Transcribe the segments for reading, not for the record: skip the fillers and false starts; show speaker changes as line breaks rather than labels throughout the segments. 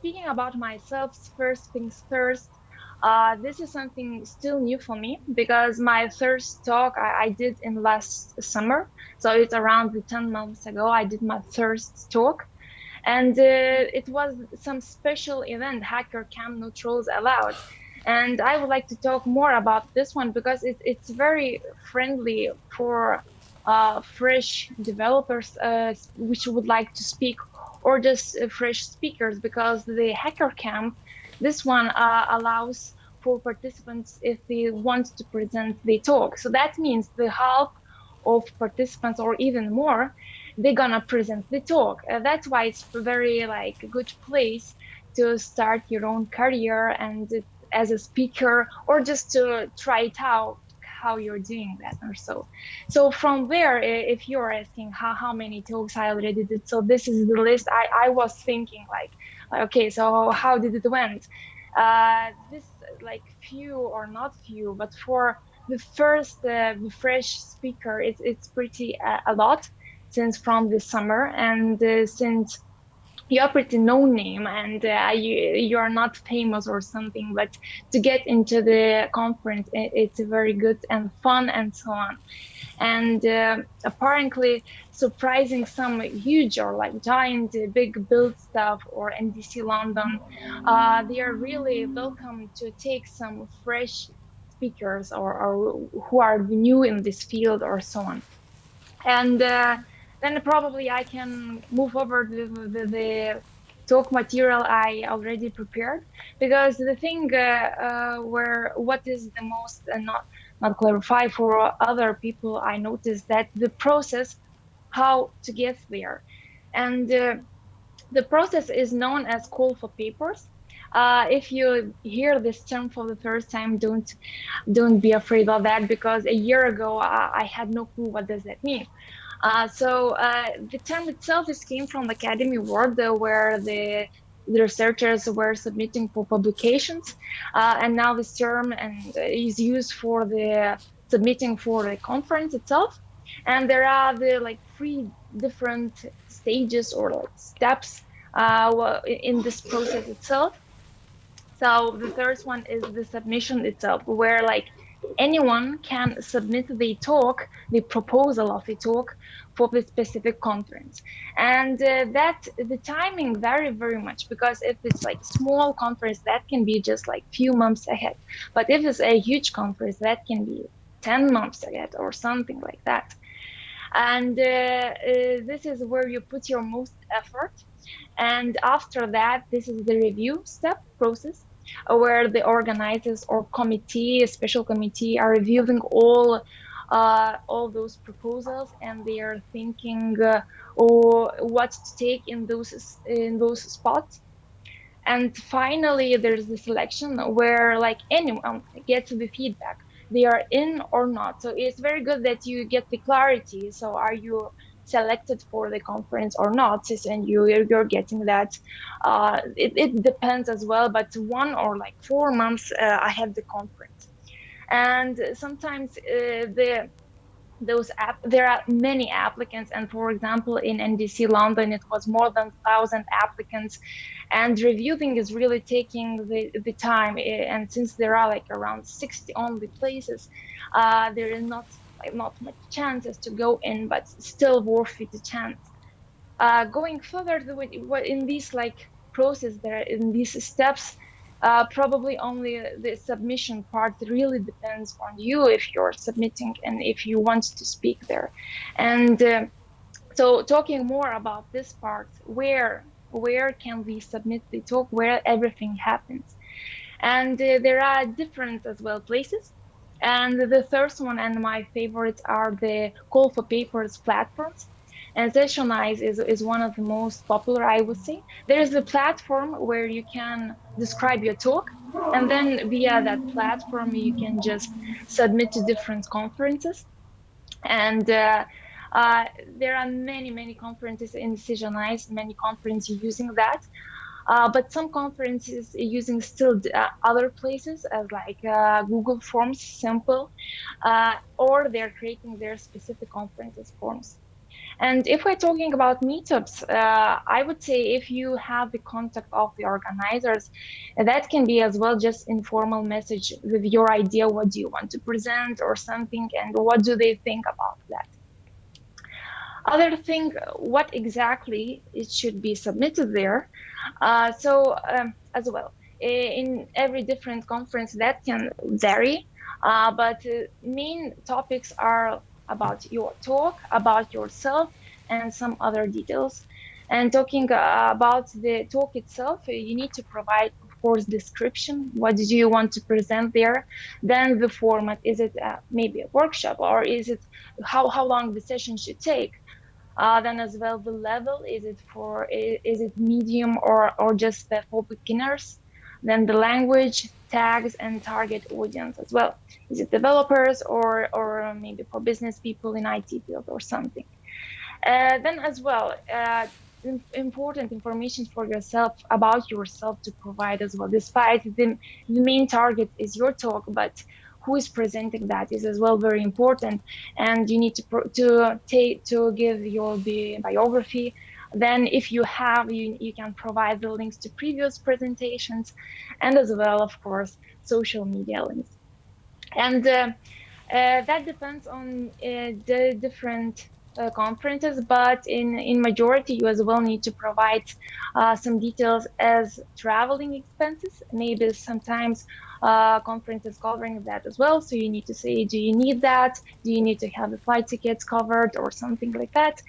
speaking about myself, first things first, this is something still new for me because my first talk I did in last summer. So it's around the 10 months ago, I did my first talk. And it was some special event, Hacker Camp No Trolls Allowed. And I would like to talk more about this one because it's very friendly for fresh developers which would like to speak, or just fresh speakers, because the Hacker Camp, this one allows for participants if they want to present the talk. So that means the half of participants or even more, they're gonna present the talk. That's why it's very like a good place to start your own career and as a speaker, or just to try it out how you're doing that or so. So from there, if you're asking how many talks I already did, so this is the list. I was thinking like, okay, so how did it went? This like few or not few, but for the first the fresh speaker, it's pretty a lot since from the summer, and since you're pretty no name, and you're not famous or something, but to get into the conference, it's very good and fun and so on. And apparently surprising some huge or like giant big build stuff or NDC London, they are really welcome to take some fresh speakers, or who are new in this field or so on. And then probably I can move over the talk material I already prepared, because the thing where what is the most not clarify for other people, I noticed that the process how to get there, and the process is known as call for papers. If you hear this term for the first time, don't be afraid of that, because a year ago I had no clue what does that mean. So the term itself is came from the academy world, where the researchers were submitting for publications, and now this term is used for the submitting for the conference itself. And there are the like three different stages or like steps in this process itself. So the first one is the submission itself, where like anyone can submit the talk, the proposal of the talk for the specific conference. And that the timing vary very much, because if it's like small conference, that can be just like few months ahead. But if it's a huge conference, that can be 10 months ahead or something like that. And this is where you put your most effort. And after that, this is the review step process, where the organizers or committee, a special committee, are reviewing all those proposals, and they are thinking or what to take in those spots. And finally, there's the selection, where like anyone gets the feedback, they are in or not. So it's very good that you get the clarity. So are you selected for the conference or not? And you're getting that. It depends as well, but 1 or like 4 months ahead the conference. And sometimes there are many applicants, and for example in NDC London it was more than 1,000 applicants, and reviewing is really taking the time. And since there are like around 60 only places, there is not much chances to go in, but still worth it a chance. Going further in these like process, there in these steps, probably only the submission part really depends on you, if you're submitting and if you want to speak there. And so talking more about this part, where can we submit the talk, where everything happens. And there are different as well places. And the first one and my favorites are the call for papers platforms. And Sessionize is one of the most popular, I would say. There's a platform where you can describe your talk, and then via that platform, you can just submit to different conferences. And there are many conferences in Sessionize, many conferences using that. But some conferences using still other places, as like Google Forms, simple, or they're creating their specific conferences forms. And if we're talking about meetups, I would say if you have the contact of the organizers, that can be as well just informal message with your idea, what do you want to present or something, and what do they think about that. Other thing, what exactly it should be submitted there. As well, in every different conference that can vary, but main topics are about your talk, about yourself, and some other details. And talking about the talk itself, you need to provide, of course, description. What do you want to present there? Then the format, is it maybe a workshop, or is it how long the session should take? Then as well, the level, is it medium or just for beginners? Then the language, tags, and target audience as well. Is it developers or maybe for business people in IT field or something? Then as well, important information for yourself, about yourself, to provide as well. Despite the main target is your talk, but who is presenting that is as well very important. And you need to give your biography. Then if you have, you can provide the links to previous presentations, and as well, of course, social media links. And that depends on the different conferences, but in majority, you as well need to provide some details as traveling expenses. Maybe sometimes conferences covering that as well. So you need to say, do you need that? Do you need to have the flight tickets covered or something like that?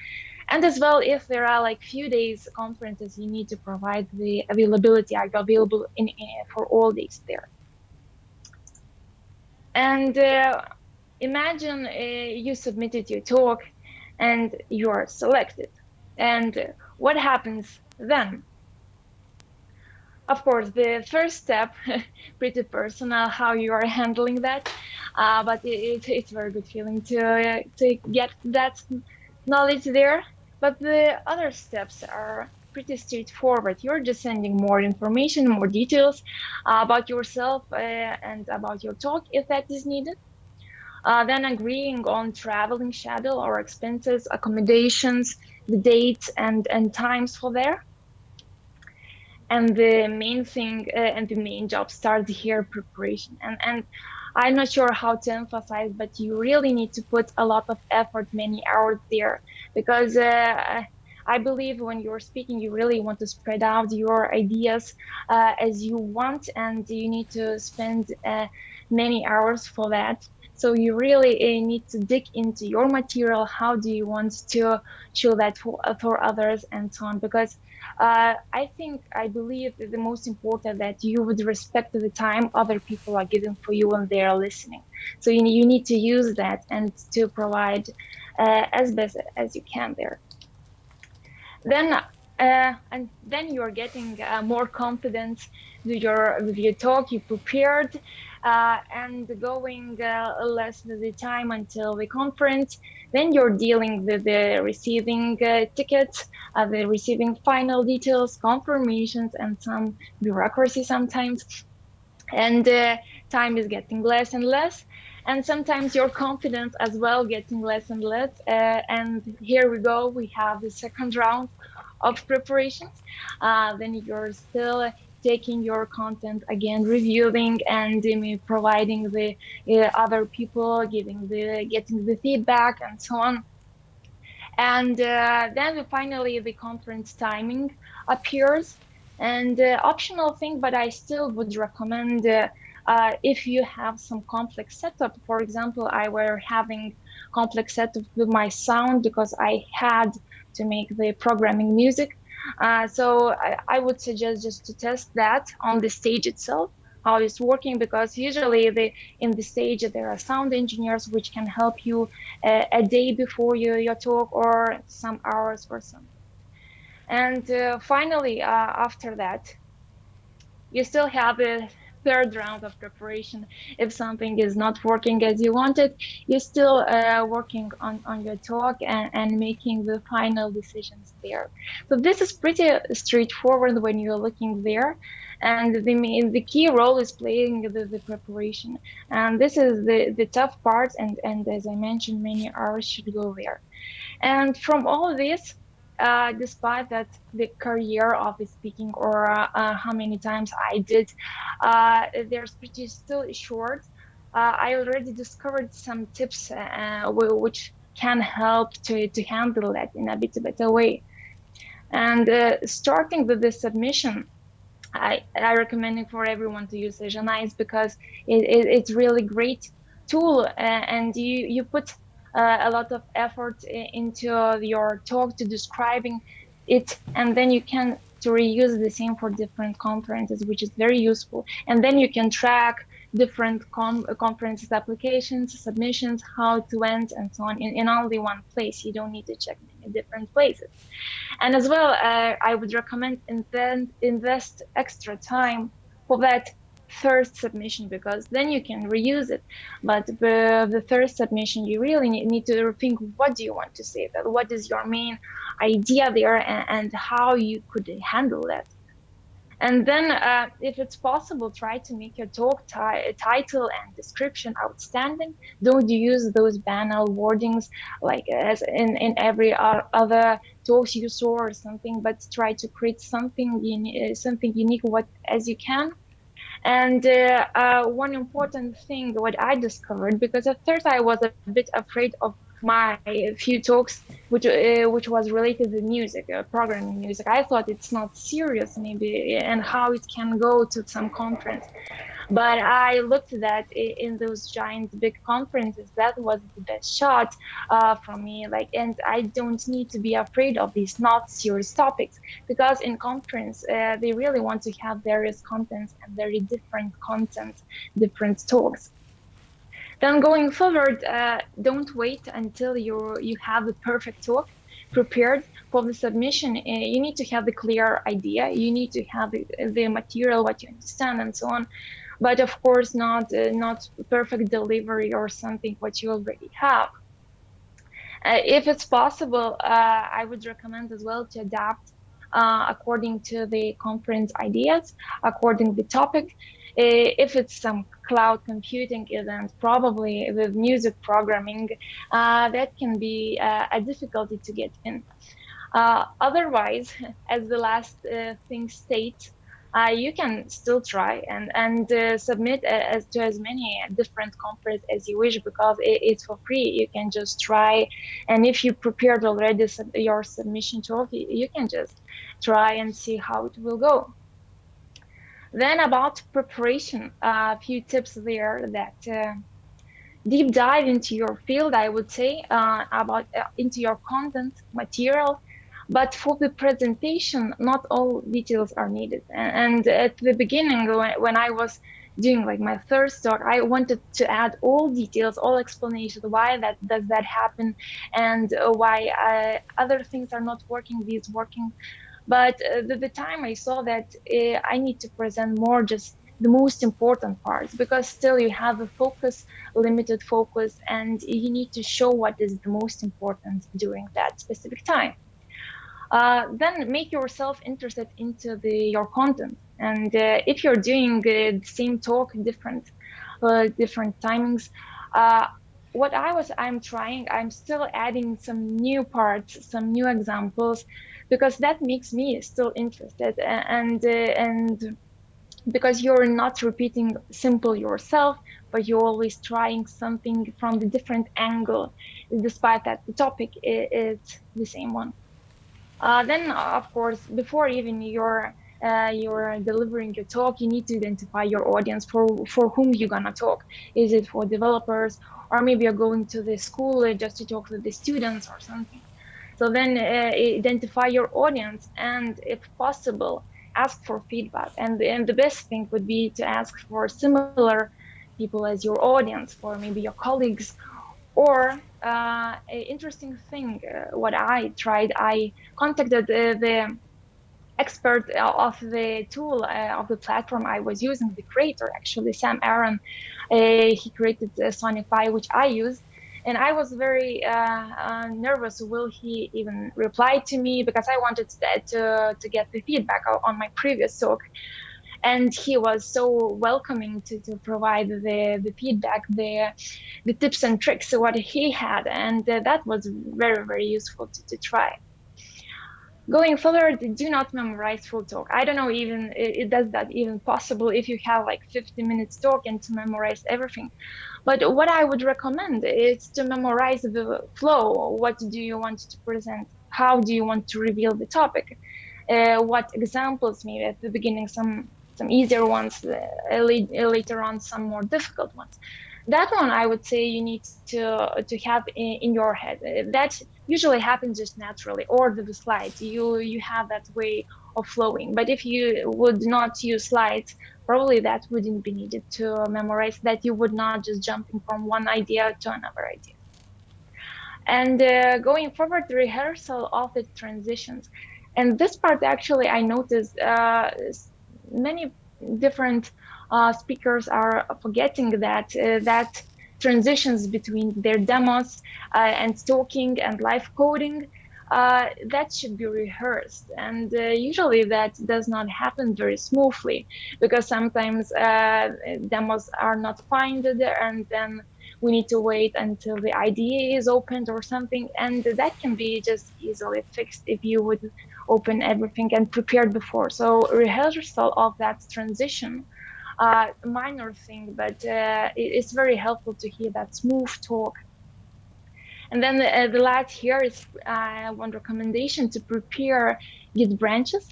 And as well, if there are like few days conferences, you need to provide the availability. Are you available for all days there? And imagine you submitted your talk and you are selected. And what happens then? Of course, the first step, pretty personal, how you are handling that, but it's a very good feeling to get that knowledge there. But the other steps are pretty straightforward. You're just sending more information, more details about yourself and about your talk if that is needed. Then agreeing on traveling schedule or expenses, accommodations, the dates and times for there. And the main thing and the main job starts here, preparation. And I'm not sure how to emphasize, but you really need to put a lot of effort, many hours there, because I believe when you're speaking, you really want to spread out your ideas as you want, and you need to spend many hours for that. So you really need to dig into your material. How do you want to show that for others and so on? Because I believe that the most important that you would respect the time other people are giving for you when they are listening. So you need to use that and to provide as best as you can there. And then you're getting more confidence with your talk. You prepared, and going less with the time until the conference. Then you're dealing with the receiving tickets, the receiving final details, confirmations, and some bureaucracy sometimes. And time is getting less and less, and sometimes your confidence as well getting less and less. And here we go, we have the second round of preparations. Then you're still taking your content again, reviewing and providing the other people, getting the feedback and so on. And then finally the conference timing appears. And optional thing, but I still would recommend if you have some complex setup. For example, I were having complex setup with my sound because I had to make the programming music. So I would suggest just to test that on the stage itself, how it's working, because usually in the stage there are sound engineers which can help you a day before your talk or some hours or something. And finally, after that, you still have a third round of preparation. If something is not working as you wanted, you're still working on your talk and making the final decisions there. So this is pretty straightforward when you're looking there. And the key role is playing the preparation. And this is the tough part. And as I mentioned, many hours should go there. And from all of this, despite that the career of the speaking or how many times I did, there's pretty still short. I already discovered some tips which can help to handle that in a bit better way. And starting with the submission, I recommend it for everyone to use Agenize because it's really great tool, and you put a lot of effort into your talk to describing it, and then you can to reuse the same for different conferences, which is very useful. And then you can track different conferences, applications, submissions, how it went, and so on in only one place. You don't need to check many different places. And as well, I would recommend invest extra time for that first submission, because then you can reuse it. But the first submission, you really need to think, what do you want to say? That what is your main idea there, and how you could handle that. And then, if it's possible, try to make your talk title and description outstanding. Don't use those banal wordings like as in every other talks you saw or something, but try to create something unique what as you can. And one important thing what I discovered, because at first I was a bit afraid of my few talks, which was related to music, programming music. I thought it's not serious maybe, and how it can go to some conference. But I looked at that in those giant big conferences. That was the best shot for me. Like, and I don't need to be afraid of these not serious topics, because in conference they really want to have various contents and very different content, different talks. Then going forward, don't wait until you have the perfect talk prepared for the submission. You need to have the clear idea. You need to have the material, what you understand, and so on. But of course, not perfect delivery or something what you already have. If it's possible, I would recommend as well to adapt according to the conference ideas, according to the topic. If it's some cloud computing event, probably with music programming, that can be a difficulty to get in. Otherwise, as the last thing states, you can still try and submit to as many different conferences as you wish, because it's for free. You can just try, and if you prepared already your submission talk, you can just try and see how it will go. Then about preparation, a few tips there that deep dive into your field, I would say, about into your content material. But for the presentation, not all details are needed. And at the beginning, when I was doing like my first talk, I wanted to add all details, all explanations, why that does that happen, and why other things are not working, these working. But the time I saw that I need to present more just the most important parts, because still you have a focus, limited focus, and you need to show what is the most important during that specific time. Then make yourself interested into your content. And if you're doing the same talk, different timings, what I'm still adding some new parts, some new examples, because that makes me still interested, and because you're not repeating simple yourself, but you're always trying something from the different angle, despite that the topic is the same one. Then, of course, before even you're delivering your talk, you need to identify your audience for whom you're gonna talk. Is it for developers, or maybe you're going to the school just to talk to the students or something? So then identify your audience, and if possible, ask for feedback. And the best thing would be to ask for similar people as your audience, for maybe your colleagues. Or an interesting thing, what I tried, I contacted the expert of the tool of the platform I was using, the creator, actually, Sam Aaron. He created Sonicify, which I use. And I was very nervous. Will he even reply to me? Because I wanted to get the feedback on my previous talk. And he was so welcoming to provide the feedback, the tips and tricks what he had, and that was very, very useful to try. Going forward, do not memorize full talk. I don't know even it does that even possible if you have like 50 minutes talk and to memorize everything. But what I would recommend is to memorize the flow. What do you want to present? How do you want to reveal the topic? What examples, maybe at the beginning, some easier ones, later on some more difficult ones. That one I would say you need to have in your head. That usually happens just naturally, or the slides. You have that way of flowing. But if you would not use slides, probably that wouldn't be needed to memorize. That you would not just jumping from one idea to another idea. And going forward, the rehearsal of the transitions. And this part, actually, I noticed many different speakers are forgetting that transitions between their demos and talking and live coding, that should be rehearsed. And usually that does not happen very smoothly, because sometimes demos are not found, and then we need to wait until the IDE is opened or something. And that can be just easily fixed if you would open everything and prepared before. So rehearsal of that transition, minor thing, but it's very helpful to hear that smooth talk. And then the last here is one recommendation to prepare Git branches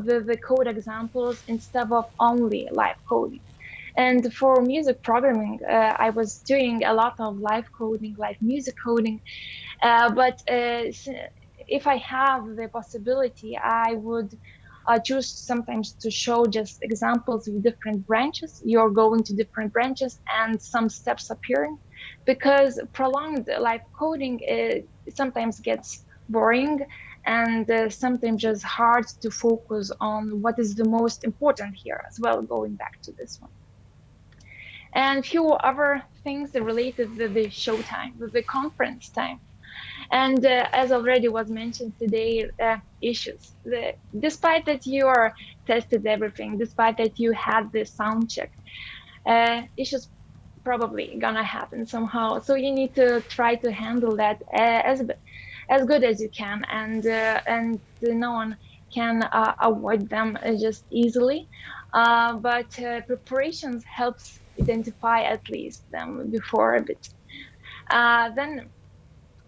with the code examples instead of only live coding. And for music programming, I was doing a lot of live coding, live music coding. But if I have the possibility, I would choose sometimes to show just examples of different branches. You're going to different branches and some steps appearing, because prolonged live coding sometimes gets boring, and sometimes just hard to focus on what is the most important here as well, going back to this one. And few other things related to the show time, with the conference time. And as already was mentioned today, issues. Despite that you are tested everything, despite that you had the sound check, issues probably gonna happen somehow. So you need to try to handle that as good as you can, and no one can avoid them just easily. But preparations helps identify at least them before a bit. Then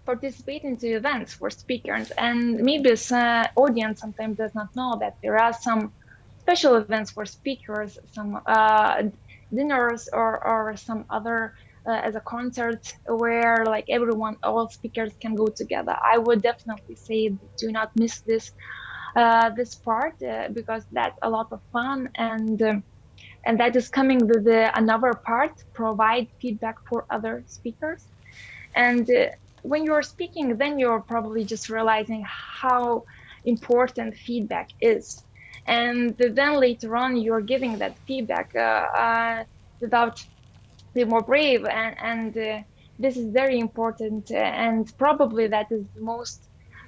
participate into events for speakers, and maybe this audience sometimes does not know that there are some special events for speakers, some dinners or some other as a concert where like everyone, all speakers can go together. I would definitely say do not miss this this part, because that's a lot of fun, and that is coming with another part, provide feedback for other speakers. And when you're speaking, then you're probably just realizing how important feedback is. And then later on, you're giving that feedback without being more brave. And this is very important. And probably that is the most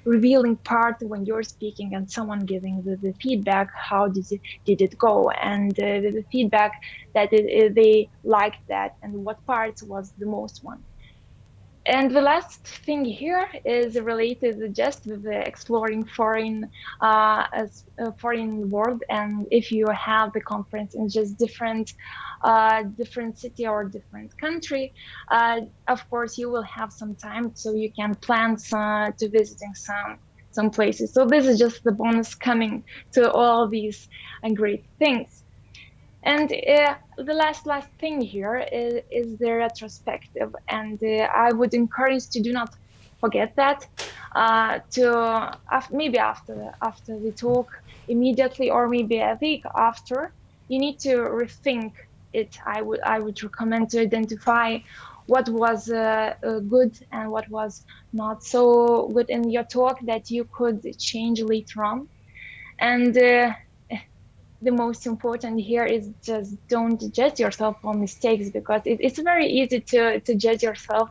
revealing part when you're speaking and someone giving the feedback. How did it go? And the feedback that they liked that, and what parts was the most one. And the last thing here is related just with the exploring foreign foreign world. And if you have the conference in just different city or different country, of course you will have some time, so you can plan to visiting some places. So this is just the bonus coming to all these great things. And the last thing here is the retrospective, and I would encourage to do not forget that. Maybe after the talk immediately, or maybe a week after, you need to rethink it. I would recommend to identify what was good and what was not so good in your talk that you could change later on. And the most important here is just don't judge yourself on mistakes, because it's very easy to judge yourself,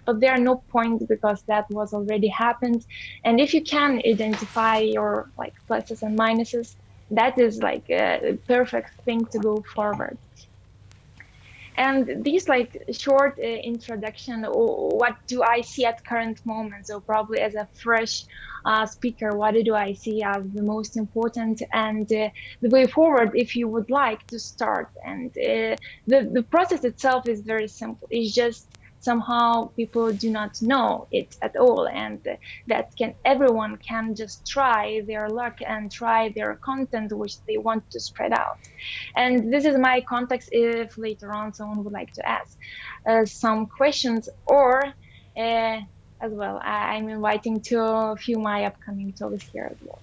but there are no points, because that was already happened. And if you can identify your like pluses and minuses, that is like a perfect thing to go forward. And these like short introduction, what do I see at current moment? So probably as a fresh speaker, what do I see as the most important and the way forward if you would like to start? And the process itself is very simple. It's just somehow people do not know it at all, and that everyone can just try their luck and try their content which they want to spread out. And this is my context if later on someone would like to ask some questions, or as well, I'm inviting to a few my upcoming talks here as well.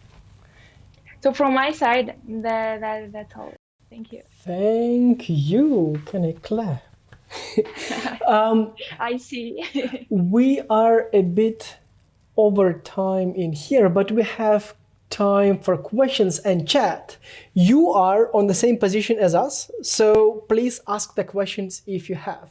So from my side, that's all. Thank you.
Thank you. Can I clap?
I see.
We are a bit over time in here, but we have time for questions and chat. You are on the same position as us, so please ask the questions if you have.